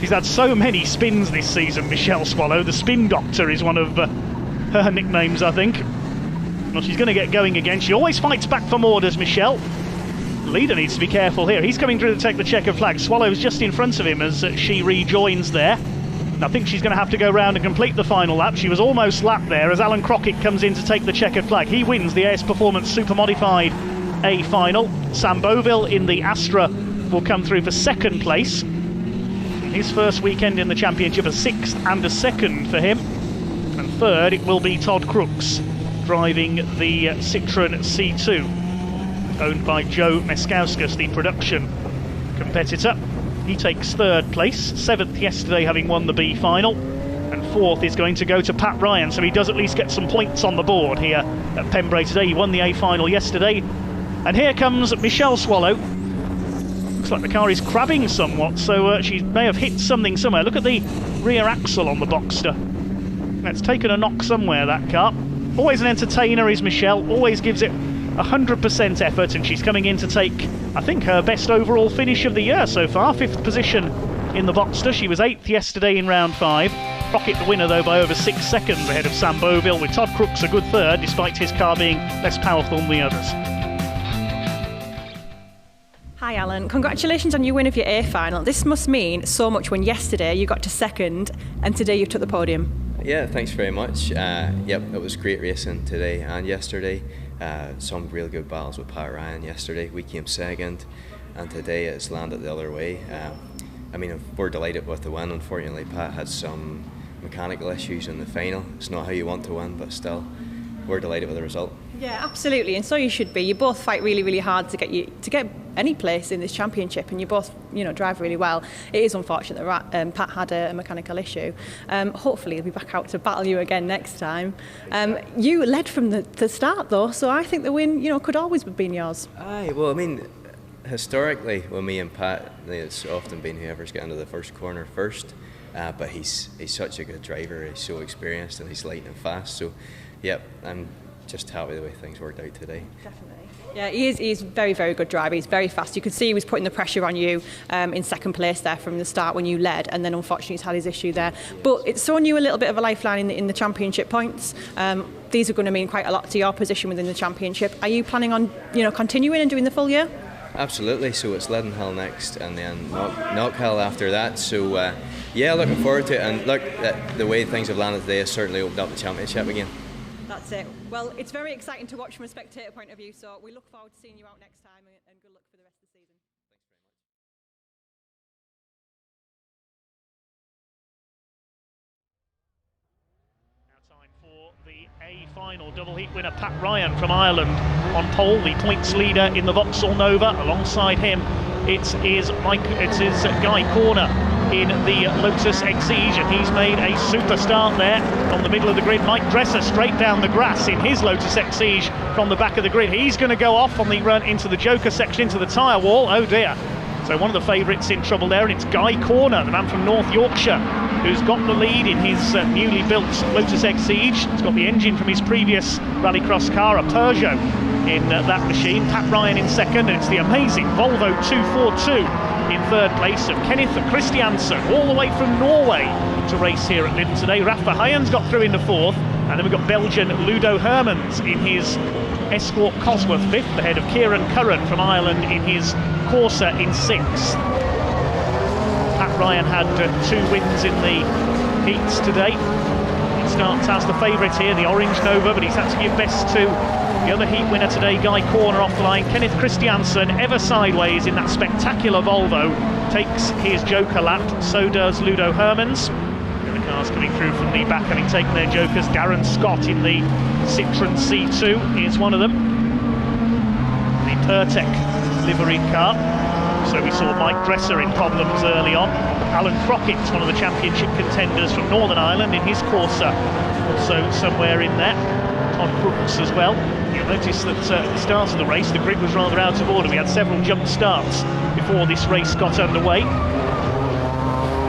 She's had so many spins this season, Michelle Swallow. The Spin Doctor is one of her nicknames, I think. Well, she's going to get going again. She always fights back for more, does Michelle. The leader needs to be careful here. He's coming through to take the checkered flag. Swallow's just in front of him as she rejoins there. I think she's going to have to go round and complete the final lap. She was almost lapped there as Alan Crockett comes in to take the checkered flag. He wins the AS Performance Super Modified A final. Sam Boville in the Astra will come through for second place. His first weekend in the championship, a sixth and a second for him. And third, it will be Todd Crooks driving the Citroën C2, owned by Joe Meskowska, the production competitor. He takes third place, seventh yesterday having won the B final, and fourth is going to go to Pat Ryan, so he does at least get some points on the board here at Pembrey today. He won the A final yesterday. And here comes Michelle Swallow. Looks like the car is crabbing somewhat, so she may have hit something somewhere. Look at the rear axle on the Btrda. That's taken a knock somewhere, that car. Always an entertainer is Michelle, always gives it 100% effort, and she's coming in to take, I think, her best overall finish of the year so far. Fifth position in the Btrda. She was eighth yesterday in round 5. Crockett the winner though by over 6 seconds ahead of Sam Boville, with Todd Crooks a good third despite his car being less powerful than the others. Hi Alan, congratulations on your win of your A final. This must mean so much when yesterday you got to second and today you took the podium. Yeah, thanks very much. Yep, it was great racing today and yesterday. Some real good battles with Pat Ryan yesterday. We came second, and today it's landed the other way. I mean, we're delighted with the win. Unfortunately, Pat had some mechanical issues in the final. It's not how you want to win, but still, we're delighted with the result. Yeah, absolutely, and so you should be. You both fight really, really hard to get any place in this championship, and you both, drive really well. It is unfortunate that Pat had a mechanical issue. Hopefully, he'll be back out to battle you again next time. You led from the start, though, so I think the win, could always have been yours. Aye, well, I mean, historically, with me and Pat, it's often been whoever's got into the first corner first. But he's such a good driver. He's so experienced, and he's light and fast. So, yep, I'm just happy the way things worked out today. Definitely. Yeah, he's very, very good driver. He's very fast. You could see he was putting the pressure on you in second place there from the start when you led, and then unfortunately he's had his issue there. But it's thrown you a little bit of a lifeline in the championship points. These are going to mean quite a lot to your position within the championship. Are you planning on continuing and doing the full year? Absolutely. So it's Leadenhall next, and then Knockhill after that. So yeah, looking forward to it. And look, the way things have landed today has certainly opened up the championship again. That's it. Well, it's very exciting to watch from a spectator point of view, so we look forward to seeing you out next time, and good luck for the rest of the season. Now time for the A final double heat winner Pat Ryan from Ireland on pole, the points leader in the Vauxhall Nova. Alongside him, it's his Guy Corner in the Lotus Exige, and he's made a super start there on the middle of the grid. Mike Dresser straight down the grass in his Lotus Exige from the back of the grid. He's going to go off on the run into the Joker section, into the tyre wall. Oh dear. So one of the favourites in trouble there, and it's Guy Corner, the man from North Yorkshire, who's got the lead in his newly built Lotus Exige. He's got the engine from his previous rallycross car, a Peugeot, in that machine. Pat Ryan in second, and it's the amazing Volvo 242 in third place of Kenneth Christiansen, all the way from Norway to race here at Lynn today. Rafa Hyen's got through into fourth, and then we've got Belgian Ludo Hermans in his Escort Cosworth fifth, ahead of Kieran Curran from Ireland in his Corsa in sixth. Pat Ryan had 2 wins in the heats today. He starts as the favourite here, the Orange Nova, but he's had to give best to the other heat winner today, Guy Corner, off the line. Kenneth Christiansen, ever sideways in that spectacular Volvo, takes his Joker lap. So does Ludo Hermans. The cars coming through from the back, having taken their Jokers. Darren Scott in the Citroen C2 is one of them. The Pertec liveried car. So we saw Mike Dresser in problems early on. Alan Crockett's one of the championship contenders from Northern Ireland in his Corsa, also somewhere in there. Todd Crooks as well. You'll notice that at the start of the race, the grid was rather out of order. We had several jump starts before this race got underway.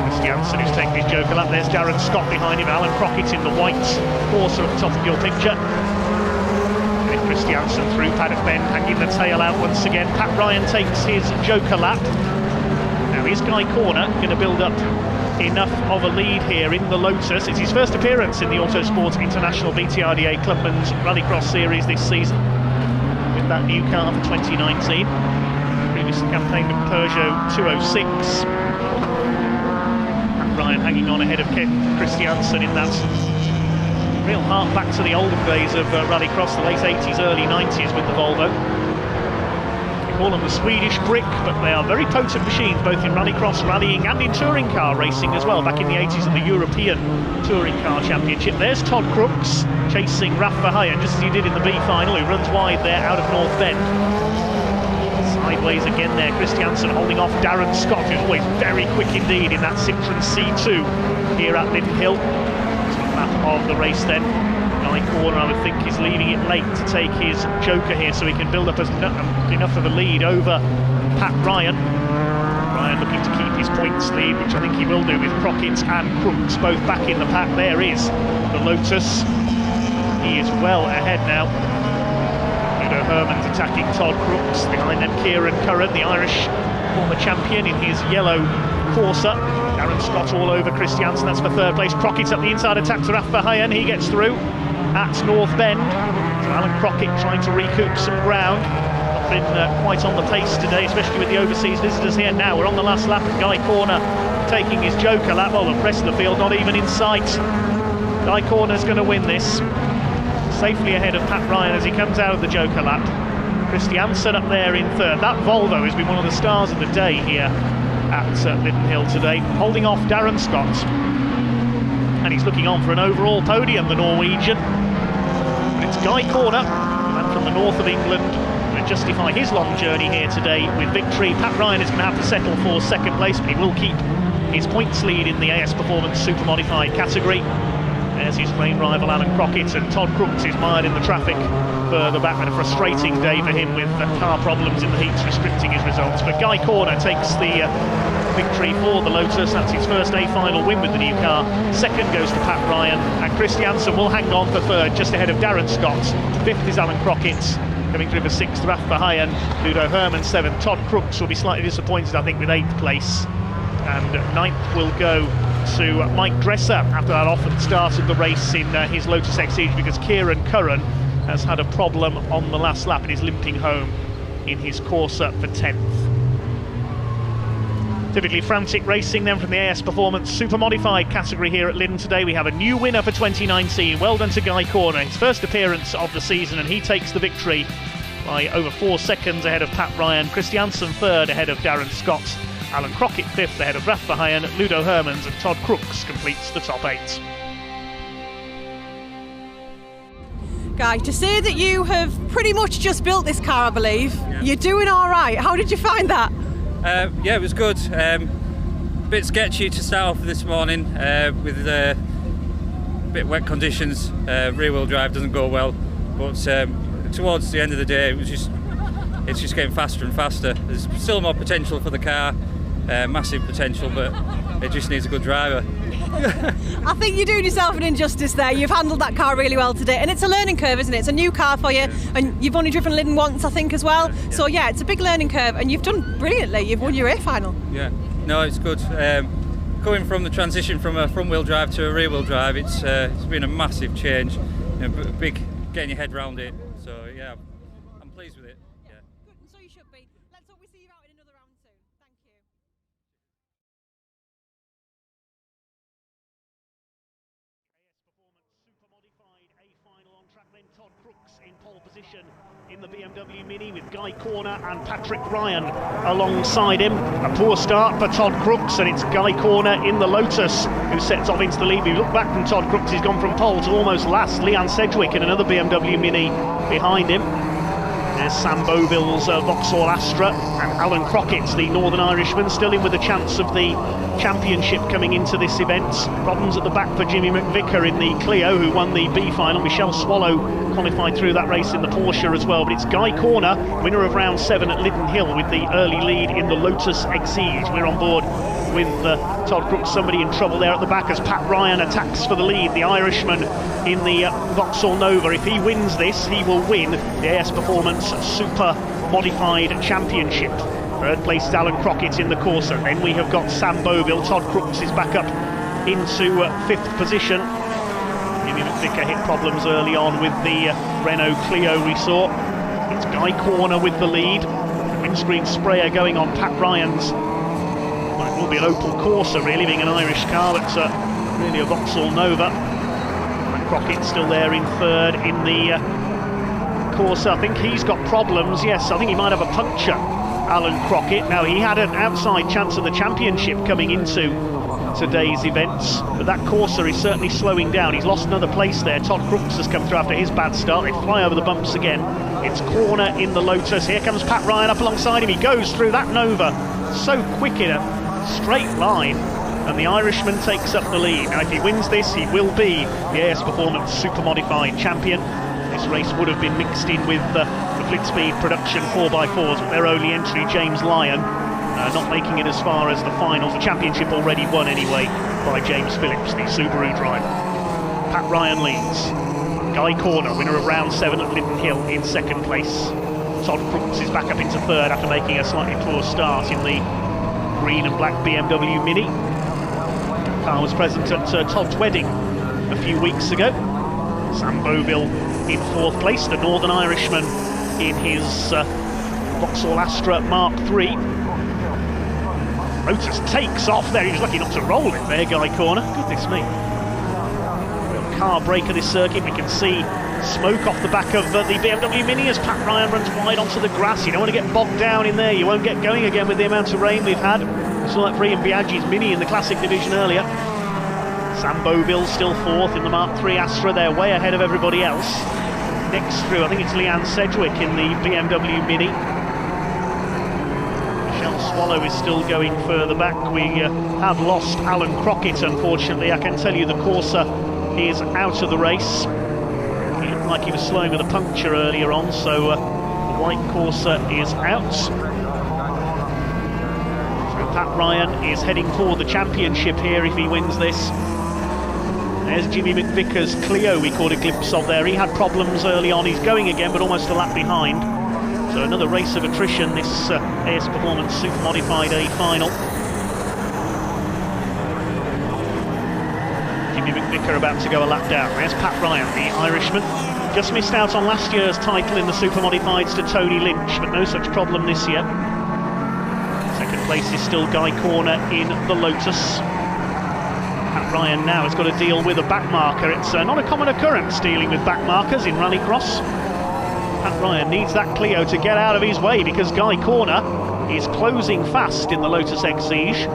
Christiansen, who's taking his Joker lap. There's Darren Scott behind him. Alan Crockett in the white Corsa at the top of your picture. Christiansen through Paddock Bend, hanging the tail out once again. Pat Ryan takes his Joker lap. Now is Guy Corner going to build up enough of a lead here in the Lotus? It's his first appearance in the Autosport International Btrda Clubmans Rallycross Series this season with that new car for 2019. Previous campaign with Peugeot 206. Pat Ryan hanging on ahead of Ken Christiansen in that real hark back to the olden days of rallycross, the late 80s, early 90s with the Volvo. They call them the Swedish brick, but they are very potent machines, both in rallycross, rallying and in touring car racing as well, back in the 80s in the European Touring Car Championship. There's Todd Crooks chasing Rafa Hyen, just as he did in the B final, who runs wide there out of North Bend. Sideways again there, Christiansen holding off Darren Scott, who's always very quick indeed in that Citroen C2 here at Lynn Hill. Of the race then. Guy Corner, I would think, is leaving it late to take his Joker here so he can build up enough of a lead over Pat Ryan. Ryan looking to keep his points lead, which I think he will do with Crockett and Crooks both back in the pack. There is the Lotus. He is well ahead now. Ludo Hermans attacking Todd Crooks. Behind them Kieran Curran, the Irish former champion in his yellow Corsa. Darren Scott all over Christiansen, that's for third place. Crockett up the inside, attacks Rafa Hyen, he gets through at North Bend. So Alan Crockett trying to recoup some ground. Not been quite on the pace today, especially with the overseas visitors here. Now we're on the last lap, and Guy Corner taking his Joker lap. Oh, the rest of the field not even in sight. Guy Corner's going to win this. Safely ahead of Pat Ryan as he comes out of the Joker lap. Christiansen up there in third. That Volvo has been one of the stars of the day here at Lydden Hill today, holding off Darren Scott, and he's looking on for an overall podium, the Norwegian. But it's Guy Corner, man from the north of England, going to justify his long journey here today with victory. Pat Ryan is going to have to settle for second place, but he will keep his points lead in the AS Performance Super Modified category. There's his main rival Alan Crockett, and Todd Crooks is mired in the traffic further back. And a frustrating day for him with car problems in the heats restricting his results. But Guy Corner takes the victory for the Lotus. That's his first A final win with the new car. Second goes to Pat Ryan, and Christiansen will hang on for third, just ahead of Darren Scott. Fifth is Alan Crockett. Coming through for sixth, Rafa Hyen. Ludo Hermans seventh. Todd Crooks will be slightly disappointed, I think, with eighth place. And ninth will go to Mike Dresser after that off at the start of the race in his Lotus Exige, because Kieran Curran has had a problem on the last lap and is limping home in his Corsa for 10th. Typically frantic racing then from the AS Performance Super Modified category here at Lydden today. We have a new winner for 2019. Well done to Guy Corner, his first appearance of the season, and he takes the victory by over 4 seconds ahead of Pat Ryan. Christiansen third ahead of Darren Scott. Alan Crockett fifth ahead of Rafa Hyen. Ludo Hermans and Todd Crooks completes the top 8. Guy, to say that you have pretty much just built this car, I believe, you're doing all right. How did you find that? Yeah, it was good. Bit sketchy to start off this morning with bit wet conditions. Rear-wheel drive doesn't go well, but towards the end of the day, it's just getting faster and faster. There's still more potential for the car, massive potential, but it just needs a good driver. I think you're doing yourself an injustice there. You've handled that car really well today, and it's a learning curve, isn't it? It's a new car for you, and you've only driven Lyddon once, I think, as well. So yeah, it's a big learning curve, and you've done brilliantly. You've won your A final. Yeah, no, it's good. Going from the transition from a front-wheel drive to a rear-wheel drive, it's been a massive change. You know, big getting your head around it. So yeah, I'm pleased with it. Yeah. Good, and so you should be. Let's hope we see you out in another round soon. Thank you. Super modified A final on track, then Todd Crooks in pole position in the BMW Mini with Guy Corner and Patrick Ryan alongside him. A poor start for Todd Crooks, and it's Guy Corner in the Lotus who sets off into the lead. We look back from Todd Crooks, he's gone from pole to almost last. Leanne Sedgwick in another BMW Mini behind him. There's Sam Boville's Vauxhall Astra, and Alan Crockett's the Northern Irishman, still in with a chance of the championship coming into this event. Problems at the back for Jimmy McVicker in the Clio, who won the B final. Michelle Swallow qualified through that race in the Porsche as well. But it's Guy Corner, winner of round 7 at Lyddon Hill, with the early lead in the Lotus Exige. We're on board with Todd Crooks, somebody in trouble there at the back as Pat Ryan attacks for the lead, the Irishman in the Vauxhall Nova. If he wins this, he will win the AS Performance Super Modified Championship. Third place is Alan Crockett in the Corsa. Then we have got Sam Boville. Todd Crooks is back up into 5th position. Jimmy McVicker hit problems early on with the Renault Clio we saw. It's Guy Corner with the lead. Windscreen sprayer going on Pat Ryan's. Well, it will be an Opel Corsa really, being an Irish car, but really a Vauxhall Nova. And Crockett still there in 3rd in the Corsa. I think he's got problems. Yes, I think he might have a puncture, Alan Crockett. Now, he had an outside chance of the championship coming into today's events, but that Corsa is certainly slowing down. He's lost another place there. Todd Crooks has come through after his bad start. They fly over the bumps again. It's Corner in the Lotus. Here comes Pat Ryan up alongside him. He goes through that Nova so quick in a straight line, and the Irishman takes up the lead. Now, if he wins this, he will be the AS Performance Super Modified champion. This race would have been mixed in with the Flitspeed production 4x4s, but their only entry, James Lyon, not making it as far as the finals. The championship already won anyway by James Phillips, the Subaru driver. Pat Ryan leads. Guy Corner, winner of round 7 at Lyddon Hill, in 2nd place. Todd Crooks is back up into 3rd after making a slightly poor start in the green and black BMW Mini. The car was present at Todd's wedding a few weeks ago. Sam Boville in 4th place, the Northern Irishman in his Vauxhall Astra Mark III. Lotus takes off there. He was lucky not to roll it there, Guy Corner. Goodness me. Real car break of this circuit. We can see smoke off the back of the BMW Mini as Pat Ryan runs wide onto the grass. You don't want to get bogged down in there. You won't get going again with the amount of rain we've had. We saw that for Ian Biaggi's Mini in the Classic Division earlier. Sam Boville still 4th in the Mark III Astra. They're way ahead of everybody else. Next through, I think it's Leanne Sedgwick in the BMW Mini. Michelle Swallow is still going further back. We have lost Alan Crockett, unfortunately. I can tell you the Corsa is out of the race. He looked like he was slowing with a puncture earlier on, so the white Corsa is out. So Pat Ryan is heading for the championship here if he wins this. There's Jimmy McVicker's Clio we caught a glimpse of there. He had problems early on. He's going again, but almost a lap behind. So another race of attrition, this AS Performance Super Modified A final. Jimmy McVicker about to go a lap down. There's Pat Ryan, the Irishman. Just missed out on last year's title in the Super Modifieds to Tony Lynch, but no such problem this year. 2nd place is still Guy Corner in the Lotus. Pat Ryan now has got to deal with a back marker. It's not a common occurrence dealing with back markers in rallycross. Pat Ryan needs that Clio to get out of his way because Guy Corner is closing fast in the Lotus Exige.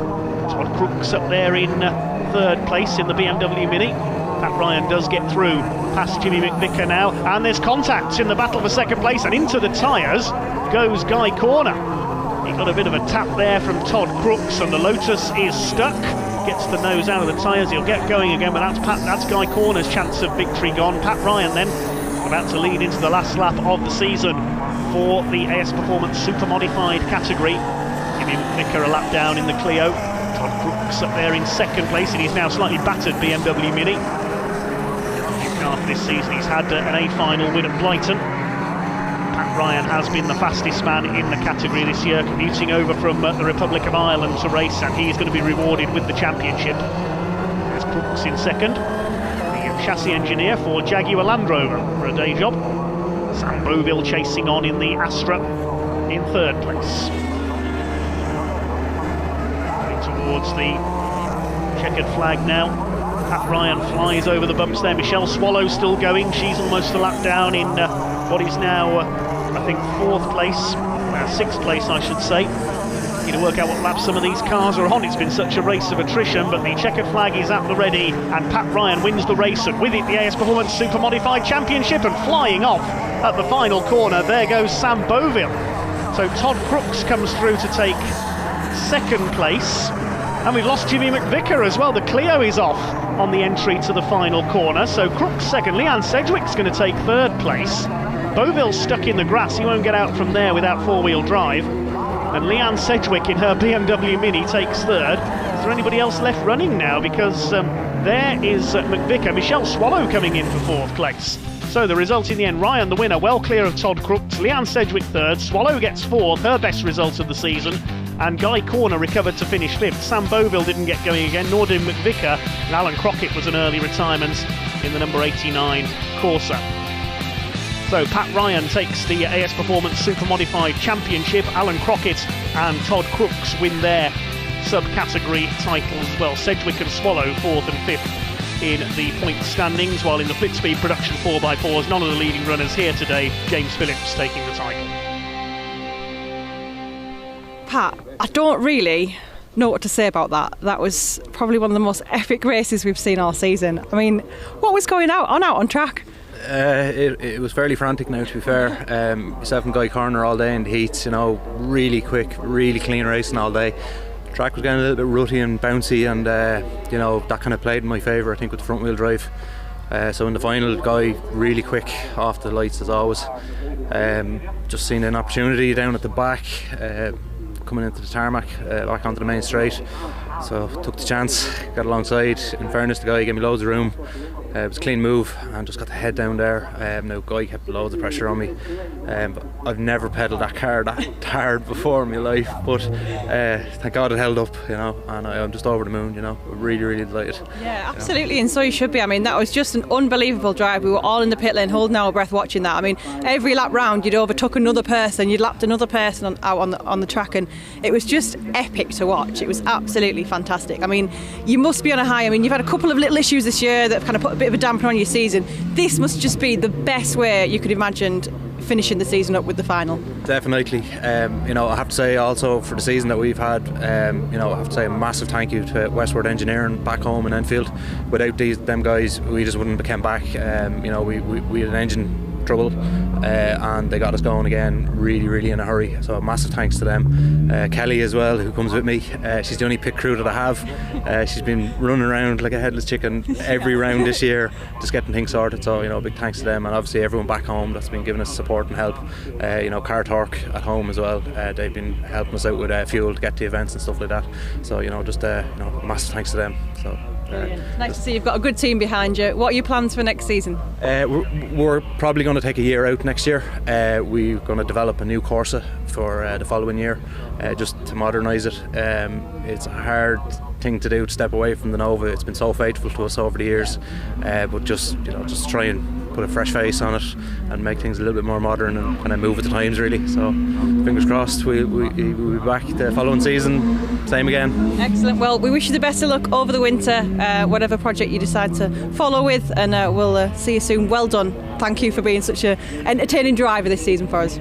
Todd Crooks up there in 3rd place in the BMW Mini. Pat Ryan does get through past Jimmy McVicker now, and there's contact in the battle for second place, and into the tyres goes Guy Corner. He got a bit of a tap there from Todd Crooks, and the Lotus is stuck. Gets the nose out of the tyres, he'll get going again, but that's Guy Corner's chance of victory gone. Pat Ryan then about to lead into the last lap of the season for the AS Performance Super Modified category. Jimmy McVicker a lap down in the Clio. Todd Crooks up there in second place, and he's now slightly battered BMW Mini. After this season he's had an A final win at Brighton. Pat Ryan has been the fastest man in the category this year, commuting over from the Republic of Ireland to race, and he's going to be rewarded with the championship. There's Crooks in second, the chassis engineer for Jaguar Land Rover for a day job. Sam Boville chasing on in the Astra in third place. Towards the checkered flag now. Pat Ryan flies over the bumps there. Michelle Swallow still going. She's almost a lap down in what is now, I think, sixth place, I should say. Need to work out what lap some of these cars are on. It's been such a race of attrition, but the checkered flag is at the ready, and Pat Ryan wins the race, and with it the AS Performance Super Modified Championship, and flying off at the final corner, there goes Sam Boville. So Todd Crooks comes through to take second place. And we've lost Jimmy McVicker as well. The Clio is off on the entry to the final corner. So Crooks second. Leanne Sedgwick's going to take third place. Boville's stuck in the grass. He won't get out from there without four-wheel drive. And Leanne Sedgwick in her BMW Mini takes third. Is there anybody else left running now? Because there is McVicker. Michelle Swallow coming in for fourth place. So the result in the end, Ryan the winner, well clear of Todd Crooks. Leanne Sedgwick third. Swallow gets fourth, her best result of the season. And Guy Corner recovered to finish fifth. Sam Boville didn't get going again, nor did McVicker. And Alan Crockett was an early retirement in the number 89 Corsa. So Pat Ryan takes the AS Performance Super Modified Championship. Alan Crockett and Todd Crooks win their subcategory titles as well. Sedgwick and Swallow fourth and fifth in the point standings, while in the Flitspeed Production 4x4s, none of the leading runners here today. James Phillips taking the title. Pat, I don't really know what to say about that. That was probably one of the most epic races we've seen all season. I mean, what was going on track? It was fairly frantic now, to be fair. Myself and Guy Corner all day in the heats, really quick, really clean racing all day. The track was getting a little bit rutty and bouncy, and that kind of played in my favour, I think, with the front wheel drive. So in the final, Guy really quick off the lights as always. Just seen an opportunity down at the back, coming into the tarmac, back onto the main straight. So took the chance, got alongside. In fairness, the guy gave me loads of room. It was a clean move and just got the head down there. Now Guy kept loads of pressure on me. But I've never pedalled that car that hard before in my life, but thank God it held up, and I'm just over the moon, really, really delighted. Yeah, absolutely, and so you should be. I mean, that was just an unbelievable drive. We were all in the pit lane holding our breath watching that. I mean, every lap round you'd overtook another person, you'd lapped another person out on the track, and it was just epic to watch. It was absolutely fantastic. I mean, you must be on a high. I mean, you've had a couple of little issues this year that have kind of put a bit of a damper on your season. This must just be the best way you could imagine finishing the season up with the final. Definitely. I have to say also for the season that we've had, I have to say a massive thank you to Westward Engineering back home in Enfield. Without them guys, we just wouldn't have come back. We had an engine trouble and they got us going again really in a hurry, so massive thanks to them. Kelly as well, who comes with me, she's the only pit crew that I have. She's been running around like a headless chicken every round this year just getting things sorted, so big thanks to them, and obviously everyone back home that's been giving us support and help. Car Torque at home as well, they've been helping us out with fuel to get to events and stuff like that, so just massive thanks to them. So nice to see you've got a good team behind you. What are your plans for next season? We're probably going to take a year out next year. We're going to develop a new Corsa for the following year, just to modernise it. It's a hard thing to do to step away from the Nova. It's been so faithful to us over the years, but just try and put a fresh face on it and make things a little bit more modern and kind of move with the times, really. So fingers crossed we'll be back the following season, same again. Excellent. Well, we wish you the best of luck over the winter, whatever project you decide to follow with, and we'll see you soon. Well done. Thank you for being such an entertaining driver this season for us.